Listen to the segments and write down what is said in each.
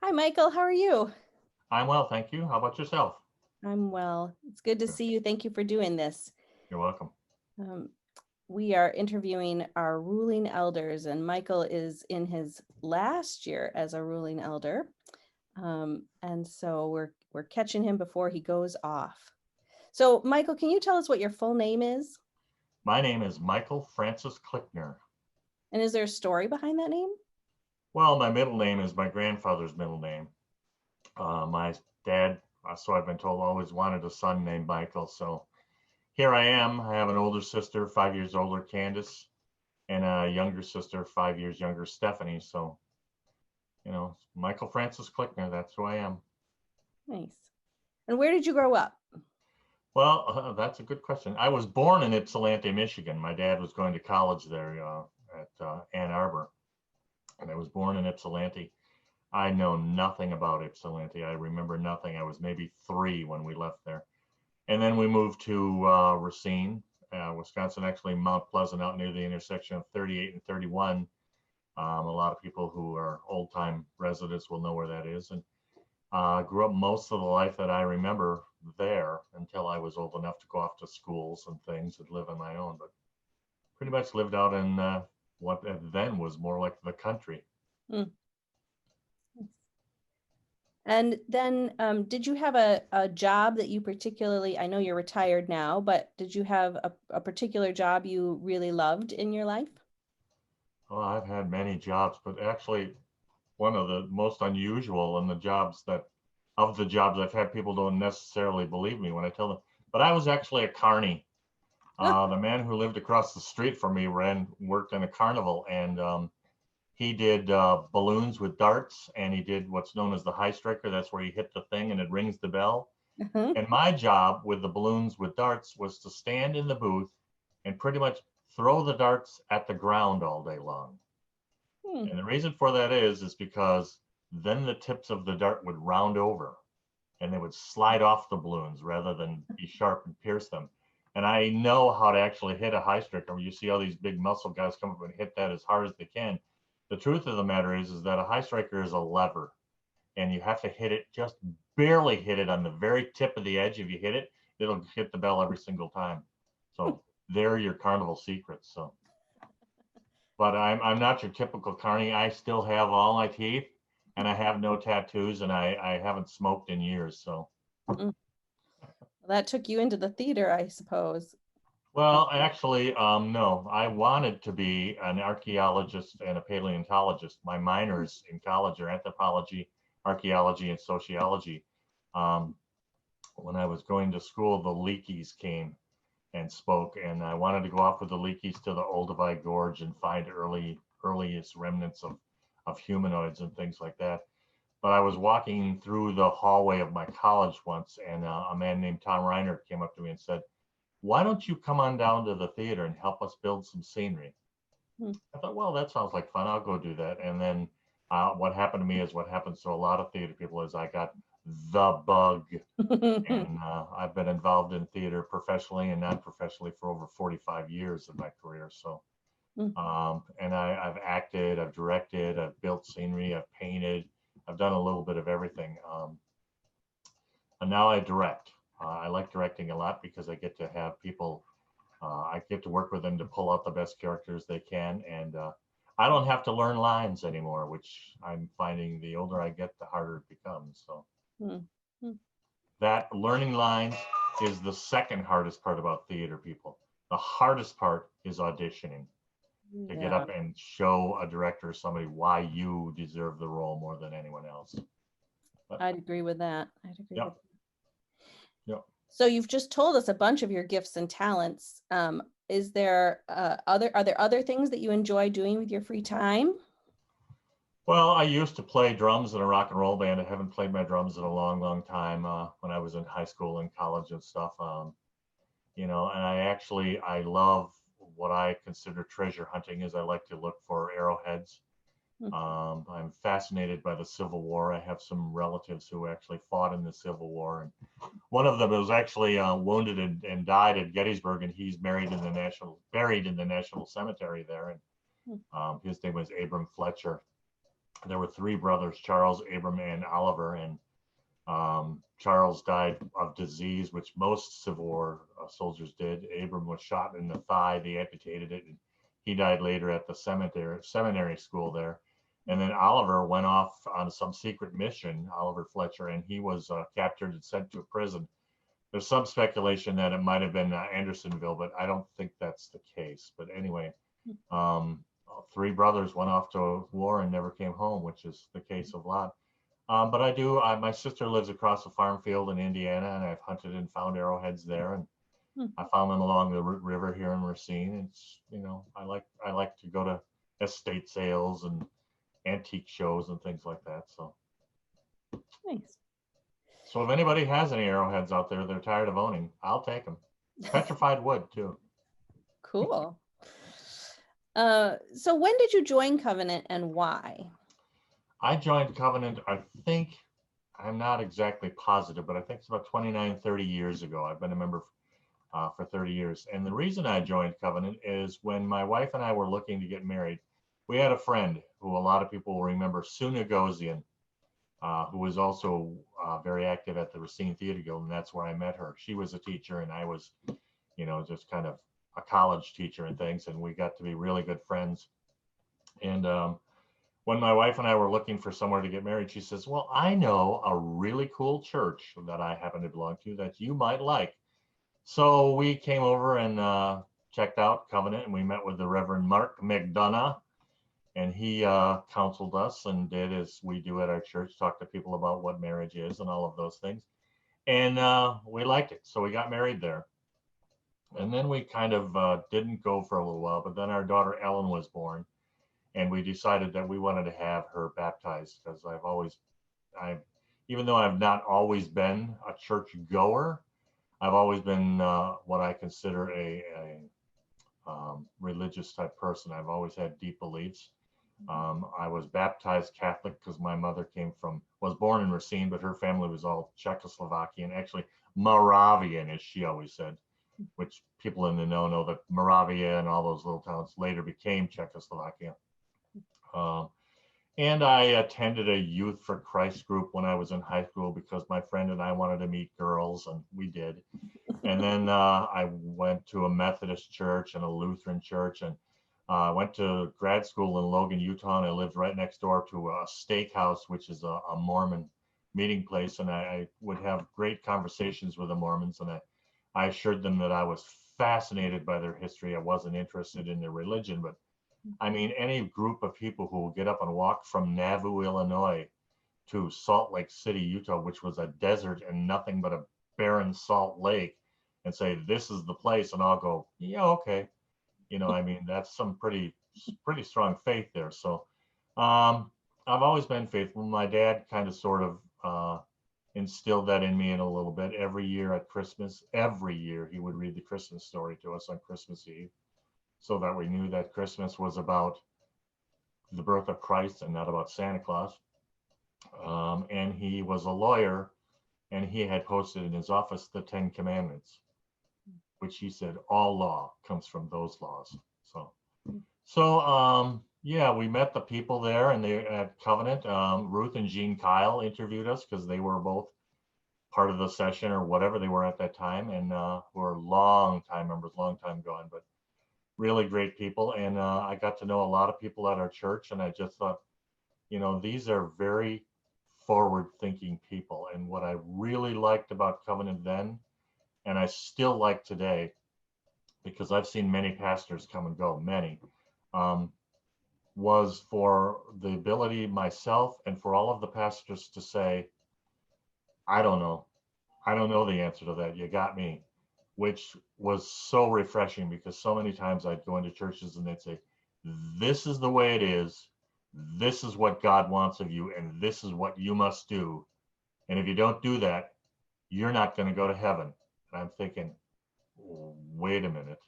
Hi, Michael. How are you? I'm well, thank you. How about yourself? I'm well. It's good to Good. see you. Thank you for doing this. You're welcome. Um, we are interviewing our ruling elders, and Michael is in his last year as a ruling elder. And so we're catching him before he goes off. So, Michael, can you tell us what your full name is? My name is Michael Francis Clickner. And is there a story behind that name? Well, my middle name is my grandfather's middle name. My dad, so I've been told, always wanted a son named Michael. So here I am. I have an older sister, 5 years older, Candace, and a younger sister, 5 years younger, Stephanie. So, Michael Francis Clickner, that's who I am. Nice. And where did you grow up? Well, that's a good question. I was born in Ypsilanti, Michigan. My dad was going to college there at Ann Arbor, and I was born in Ypsilanti. I know nothing about Ypsilanti. I remember nothing. I was maybe 3 when we left there. And then we moved to Racine, Wisconsin, actually Mount Pleasant out near the intersection of 38 and 31. A lot of people who are old time residents will know where that is. And grew up most of the life that I remember there until I was old enough to go off to schools and things and live on my own. But pretty much lived out in what then was more like the country. Hmm. And then, did you have a job that you particularly, I know you're retired now, but did you have a particular job you really loved in your life? Well, I've had many jobs, but actually one of the most unusual and the jobs I've had, people don't necessarily believe me when I tell them. But I was actually a carny. The man who lived across the street from me worked in a carnival, and he did balloons with darts, and he did what's known as the high striker. That's where you hit the thing and it rings the bell. Uh-huh. And my job with the balloons with darts was to stand in the booth and pretty much throw the darts at the ground all day long. Hmm. And the reason for that is because then the tips of the dart would round over and they would slide off the balloons rather than be sharp and pierce them. And I know how to actually hit a high striker. You see all these big muscle guys come up and hit that as hard as they can. The truth of the matter is that a high striker is a lever, and you have to hit it, just barely hit it on the very tip of the edge. If you hit it, it'll hit the bell every single time. So they're your carnival secrets. So, but I'm not your typical carny. I still have all my teeth, and I have no tattoos, and I haven't smoked in years. So, Mm. That took you into the theater, I suppose. well, actually, no. I wanted to be an archaeologist and a paleontologist. My minors in college are anthropology, archaeology, and sociology. Um, when I was going to school, the Leakeys came and spoke, and I wanted to go off with the Leakeys to the Olduvai Gorge and find earliest remnants of humanoids and things like that. But I was walking through the hallway of my college once, and a man named Tom Reiner came up to me and said, "Why don't you come on down to the theater and help us build some scenery?" Hmm. I thought, well, that sounds like fun. I'll go do that. And then what happened to me is what happens to a lot of theater people is I got the bug, and I've been involved in theater professionally and non-professionally for over 45 years of my career. So, and I've acted, I've directed, I've built scenery, I've painted, I've done a little bit of everything. And now I direct. I like directing a lot because I get to have people, I get to work with them to pull out the best characters they can. And I don't have to learn lines anymore, which I'm finding the older I get, the harder it becomes. So Hmm. Hmm. that learning lines is the second hardest part about theater people. The hardest part is auditioning, to get Yeah, up and show a director or somebody why you deserve the role more than anyone else. But I'd agree with that. I'd agree with yep, that. yep. So you've just told us a bunch of your gifts and talents. Is there are there other things that you enjoy doing with your free time? Well, I used to play drums in a rock and roll band. I haven't played my drums in a long, long time. When I was in high school and college and stuff, and I love what I consider treasure hunting. Is I like to look for arrowheads. Hmm. I'm fascinated by the Civil War. I have some relatives who actually fought in the Civil War, and one of them was actually wounded and died at Gettysburg, and he's buried in the National Cemetery there. And Hmm. his name was Abram Fletcher. There were three brothers, Charles, Abram, and Oliver, and Charles died of disease, which most Civil War soldiers did. Abram was shot in the thigh, they amputated it, and he died later at the seminary school there. And then Oliver went off on some secret mission, Oliver Fletcher, and he was captured and sent to a prison. There's some speculation that it might have been Andersonville, but I don't think that's the case. But anyway, three brothers went off to war and never came home, which is the case of a lot. But my sister lives across a farm field in Indiana, and I've hunted and found arrowheads there. And I found them along the river here in Racine. It's, I like to go to estate sales and antique shows and things like that. So Nice. So if anybody has any arrowheads out there they're tired of owning, I'll take them. Petrified wood too. Cool. So when did you join Covenant and why? I joined Covenant, I think, I'm not exactly positive, but I think it's about 29, 30 years ago. I've been a member for 30 years. And the reason I joined Covenant is when my wife and I were looking to get married, we had a friend who a lot of people will remember, Sue Nagosian, who was also very active at the Racine Theater Guild, and that's where I met her. She was a teacher, and I was, just kind of a college teacher and things, and we got to be really good friends. And when my wife and I were looking for somewhere to get married, she says, well, I know a really cool church that I happen to belong to that you might like. So we came over and checked out Covenant, and we met with the Reverend Mark McDonough. And he counseled us and did as we do at our church, talk to people about what marriage is and all of those things. And we liked it. So we got married there. And then we kind of didn't go for a little while, but then our daughter Ellen was born. And we decided that we wanted to have her baptized because even though I've not always been a church goer, I've always been what I consider a religious type person. I've always had deep beliefs. I was baptized Catholic because my mother was born in Racine, but her family was all Czechoslovakian, actually Moravian, as she always said, which people in the know that Moravia and all those little towns later became Czechoslovakia. And I attended a Youth for Christ group when I was in high school because my friend and I wanted to meet girls, and we did. And then I went to a Methodist church and a Lutheran church, and I went to grad school in Logan, Utah, and I lived right next door to a steakhouse, which is a Mormon meeting place. And I would have great conversations with the Mormons, and I assured them that I was fascinated by their history. I wasn't interested in their religion, but I mean, any group of people who will get up and walk from Nauvoo, Illinois to Salt Lake City, Utah, which was a desert and nothing but a barren salt lake, and say, this is the place, and I'll go, yeah, okay. I mean, that's some pretty strong faith there. So I've always been faithful. My dad kind of sort of instilled that in me in a little bit. Every year at Christmas, every year he would read the Christmas story to us on Christmas Eve, so that we knew that Christmas was about the birth of Christ and not about Santa Claus. And he was a lawyer, and he had posted in his office the 10 Commandments, which he said all law comes from those laws. So yeah, we met the people there and they at Covenant. Ruth and Jean Kyle interviewed us because they were both part of the session or whatever they were at that time, and were long time members, long time gone, but really great people. And I got to know a lot of people at our church, and I just thought, these are very forward thinking people. And what I really liked about Covenant then, and I still like today, because I've seen many pastors come and go, many, was for the ability myself and for all of the pastors to say, I don't know the answer to that. You got me, which was so refreshing, because so many times I'd go into churches and they'd say, this is the way it is. This is what God wants of you, and this is what you must do. And if you don't do that, you're not going to go to heaven. And I'm thinking, wait a minute,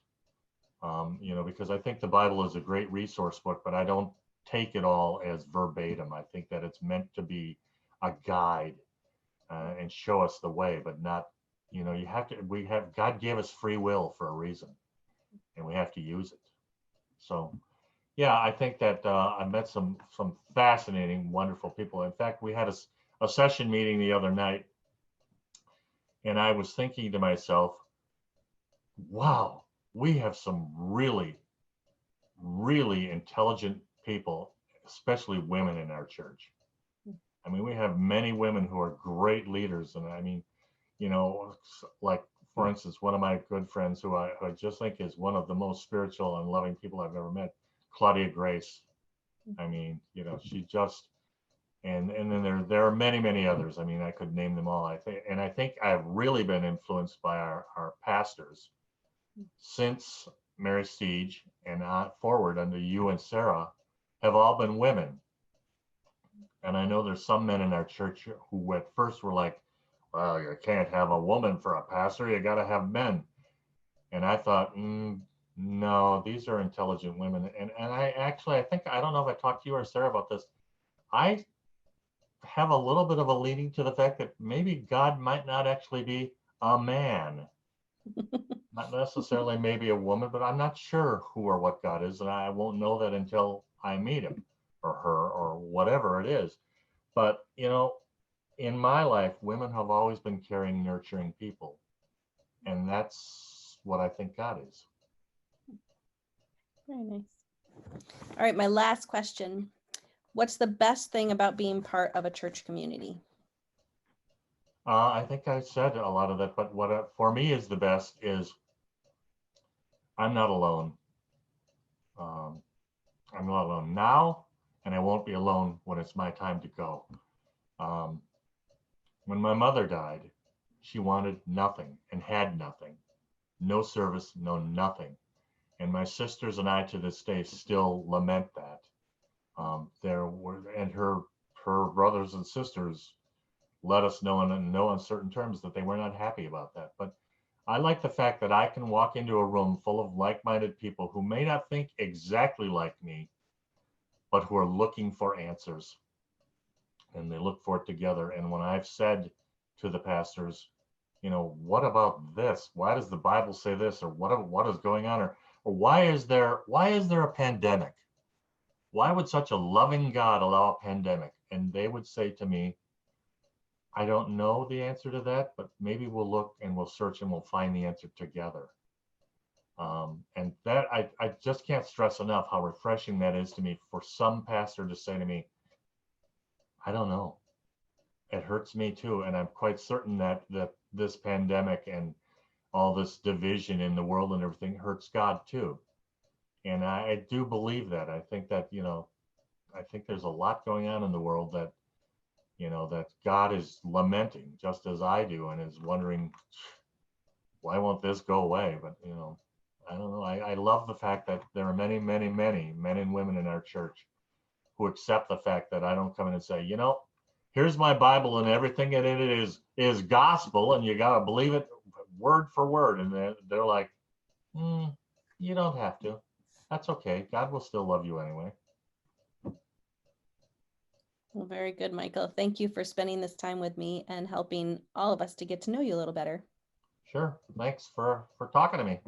because I think the Bible is a great resource book, but I don't take it all as verbatim. I think that it's meant to be a guide and show us the way, but not, God gave us free will for a reason, and we have to use it. So Yeah, I think that I met some fascinating, wonderful people. In fact, we had a session meeting the other night, and I was thinking to myself, wow, we have some really, really intelligent people, especially women in our church. I mean, we have many women who are great leaders. And I mean, like, for instance, one of my good friends who I just think is one of the most spiritual and loving people I've ever met, Claudia Grace. I mean, she just, and then there are many, many others. I mean, I could name them all. I think I've really been influenced by our pastors since Mary Siege and forward under you and Sarah have all been women. And I know there's some men in our church who at first were like, well, you can't have a woman for a pastor, you got to have men. And I thought, no, these are intelligent women. And I think, I don't know if I talked to you or Sarah about this. I have a little bit of a leaning to the fact that maybe God might not actually be a man, not necessarily maybe a woman, but I'm not sure who or what God is. And I won't know that until I meet him or her or whatever it is. But, in my life, women have always been caring, nurturing people. And that's what I think God is. Very nice. All right, my last question. What's the best thing about being part of a church community? I think I said a lot of that, but what for me is the best is I'm not alone. Um, I'm not alone now, and I won't be alone when it's my time to go. Um, when my mother died, she wanted nothing and had nothing, no service, no nothing. And my sisters and I to this day still lament that. And her brothers and sisters let us know in no uncertain terms that they were not happy about that. But I like the fact that I can walk into a room full of like-minded people who may not think exactly like me, but who are looking for answers, and they look for it together. And when I've said to the pastors, what about this? Why does the Bible say this? Or what is going on? Or why is there a pandemic? Why would such a loving God allow a pandemic? And they would say to me, I don't know the answer to that, but maybe we'll look and we'll search and we'll find the answer together. And that I just can't stress enough how refreshing that is to me for some pastor to say to me, I don't know. It hurts me too. And I'm quite certain that this pandemic and all this division in the world and everything hurts God too. And I do believe that. I think that, I think there's a lot going on in the world that, that God is lamenting just as I do and is wondering, why won't this go away? But, I don't know. I love the fact that there are many, many, many men and women in our church who accept the fact that I don't come in and say, here's my Bible and everything in it is gospel and you got to believe it word for word. And they're like, you don't have to. That's okay. God will still love you anyway. Well, very good, Michael. Thank you for spending this time with me and helping all of us to get to know you a little better. Sure. Thanks for talking to me.